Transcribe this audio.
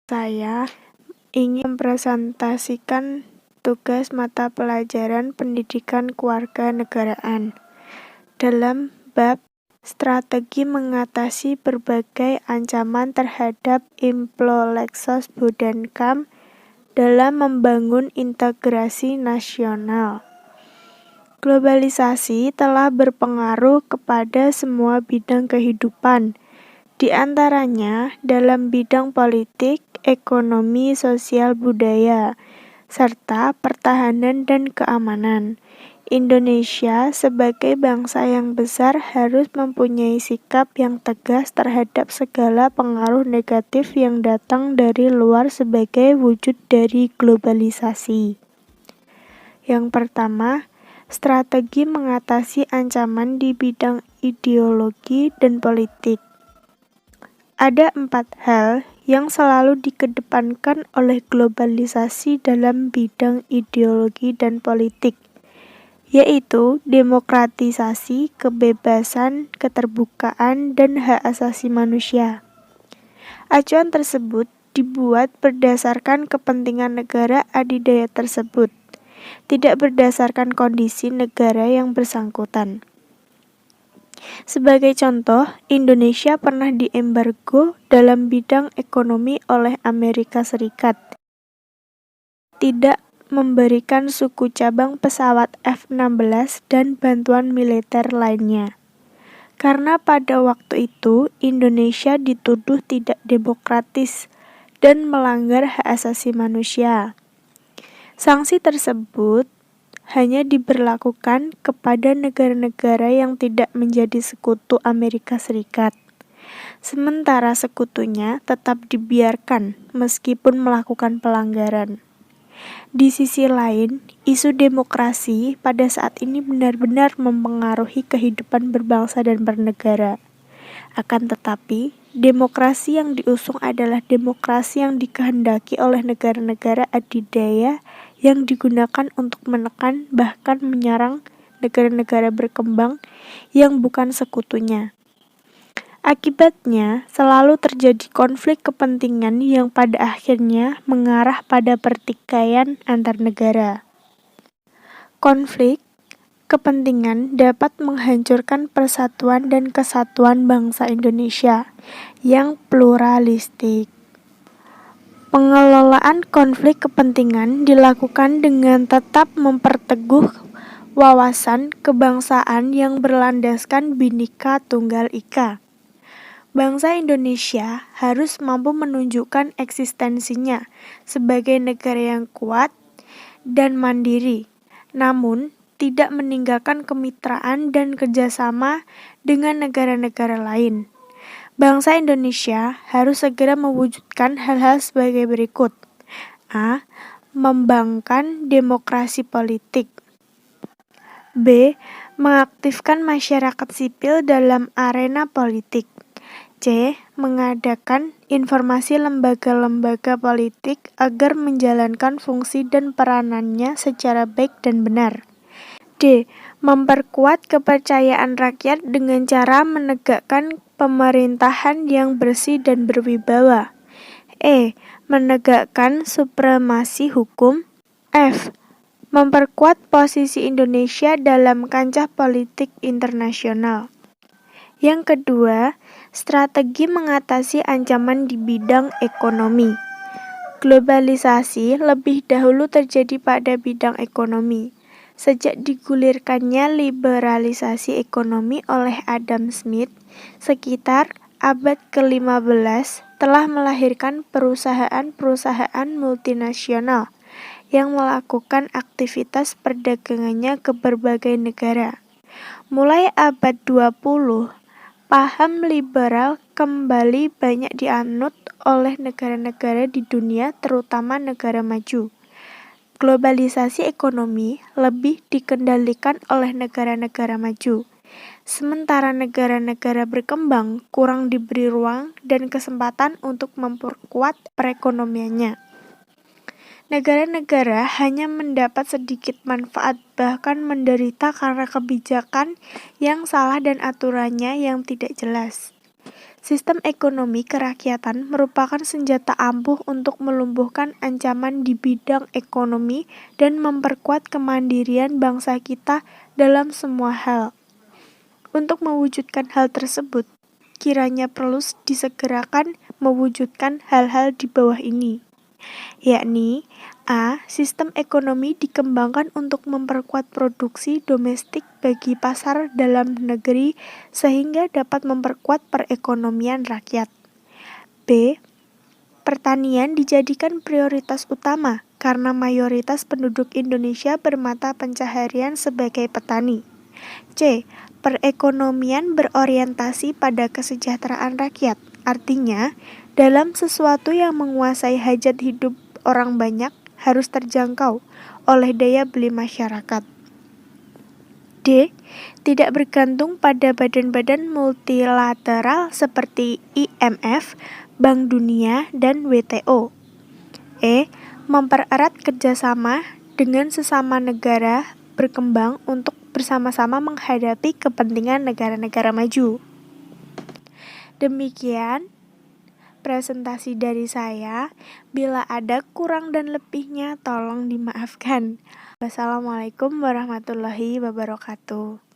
Saya ingin mempresentasikan tugas mata pelajaran pendidikan kewarganegaraan dalam bab strategi mengatasi berbagai ancaman terhadap Implollexos Budankam dalam membangun integrasi nasional. Globalisasi telah berpengaruh kepada semua bidang kehidupan, di antaranya dalam bidang politik, ekonomi, sosial, budaya, serta pertahanan dan keamanan. Indonesia sebagai bangsa yang besar harus mempunyai sikap yang tegas terhadap segala pengaruh negatif yang datang dari luar sebagai wujud dari globalisasi. Yang pertama, strategi mengatasi ancaman di bidang ideologi dan politik. Ada 4 hal yang selalu dikedepankan oleh globalisasi dalam bidang ideologi dan politik, yaitu demokratisasi, kebebasan, keterbukaan, dan hak asasi manusia. Acuan tersebut dibuat berdasarkan kepentingan negara adidaya tersebut, tidak berdasarkan kondisi negara yang bersangkutan. Sebagai contoh, Indonesia pernah diembargo dalam bidang ekonomi oleh Amerika Serikat. Tidak memberikan suku cabang pesawat F-16 dan bantuan militer lainnya. Karena pada waktu itu Indonesia dituduh tidak demokratis dan melanggar hak asasi manusia. Sanksi tersebut hanya diberlakukan kepada negara-negara yang tidak menjadi sekutu Amerika Serikat. Sementara sekutunya tetap dibiarkan meskipun melakukan pelanggaran. Di sisi lain, isu demokrasi pada saat ini benar-benar mempengaruhi kehidupan berbangsa dan bernegara. Akan tetapi, demokrasi yang diusung adalah demokrasi yang dikehendaki oleh negara-negara adidaya yang digunakan untuk menekan bahkan menyerang negara-negara berkembang yang bukan sekutunya. Akibatnya, selalu terjadi konflik kepentingan yang pada akhirnya mengarah pada pertikaian antar negara. Konflik kepentingan dapat menghancurkan persatuan dan kesatuan bangsa Indonesia yang pluralistik. Pengelolaan konflik kepentingan dilakukan dengan tetap memperteguh wawasan kebangsaan yang berlandaskan Bhinneka Tunggal Ika. Bangsa Indonesia harus mampu menunjukkan eksistensinya sebagai negara yang kuat dan mandiri, namun tidak meninggalkan kemitraan dan kerjasama dengan negara-negara lain. Bangsa Indonesia harus segera mewujudkan hal-hal sebagai berikut. A. Mengembangkan demokrasi politik. B. Mengaktifkan masyarakat sipil dalam arena politik. C. Mengadakan informasi lembaga-lembaga politik agar menjalankan fungsi dan peranannya secara baik dan benar. D. Memperkuat kepercayaan rakyat dengan cara menegakkan pemerintahan yang bersih dan berwibawa. E. Menegakkan supremasi hukum. F. Memperkuat posisi Indonesia dalam kancah politik internasional. Yang kedua, strategi mengatasi ancaman di bidang ekonomi. Globalisasi lebih dahulu terjadi pada bidang ekonomi. Sejak digulirkannya liberalisasi ekonomi oleh Adam Smith, sekitar abad ke-15 telah melahirkan perusahaan-perusahaan multinasional yang melakukan aktivitas perdagangannya ke berbagai negara. Mulai abad 20, paham liberal kembali banyak dianut oleh negara-negara di dunia, terutama negara maju. Globalisasi ekonomi lebih dikendalikan oleh negara-negara maju, sementara negara-negara berkembang kurang diberi ruang dan kesempatan untuk memperkuat perekonomiannya. Negara-negara hanya mendapat sedikit manfaat, bahkan menderita karena kebijakan yang salah dan aturannya yang tidak jelas. Sistem ekonomi kerakyatan merupakan senjata ampuh untuk melumpuhkan ancaman di bidang ekonomi dan memperkuat kemandirian bangsa kita dalam semua hal. Untuk mewujudkan hal tersebut, kiranya perlu disegerakan mewujudkan hal-hal di bawah ini, yakni A. Sistem ekonomi dikembangkan untuk memperkuat produksi domestik bagi pasar dalam negeri sehingga dapat memperkuat perekonomian rakyat. B. Pertanian dijadikan prioritas utama karena mayoritas penduduk Indonesia bermata pencaharian sebagai petani. C. Perekonomian berorientasi pada kesejahteraan rakyat. Artinya, dalam sesuatu yang menguasai hajat hidup orang banyak harus terjangkau oleh daya beli masyarakat. D. Tidak bergantung pada badan-badan multilateral seperti IMF, Bank Dunia, dan WTO. E. Mempererat kerjasama dengan sesama negara berkembang untuk bersama-sama menghadapi kepentingan negara-negara maju. Demikian presentasi dari saya. Bila ada kurang dan lebihnya, tolong dimaafkan. Wassalamualaikum warahmatullahi wabarakatuh.